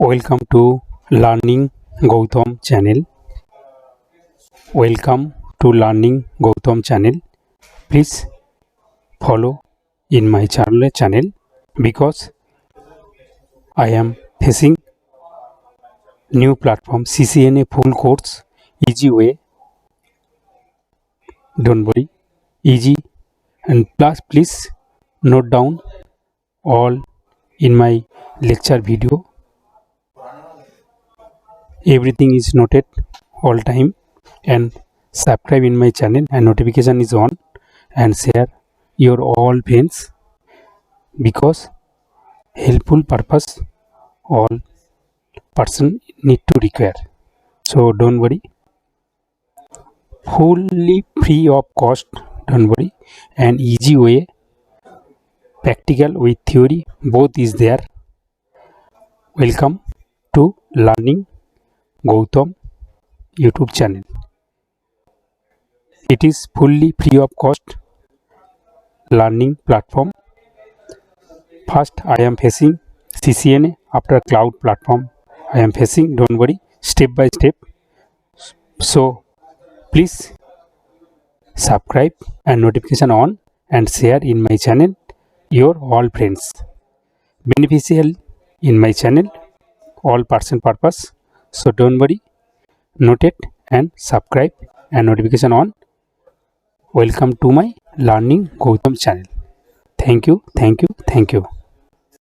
Welcome to Learning Goutam channel. Welcome to Learning Goutam channel. Please follow in my channel because I am facing new platform CCNA full course easy way. Don't worry, easy, and plus please note down all in my lecture video. Everything is noted all time, and subscribe in my channel and notification is on, and share your all friends because helpful purpose all person need to require. So don't worry, fully free of cost, don't worry, and easy way, practical with theory, both is there. Welcome to Learning Goutam YouTube channel. It is fully free of cost learning platform. First I am facing CCNA, after cloud platform I am facing, don't worry, step by step. So please subscribe and notification on and share in my channel your all friends. Beneficial in my channel, all person purpose. So don't worry, note it and subscribe and notification on. Welcome to my Learning Goutam channel. Thank you, thank you, thank you.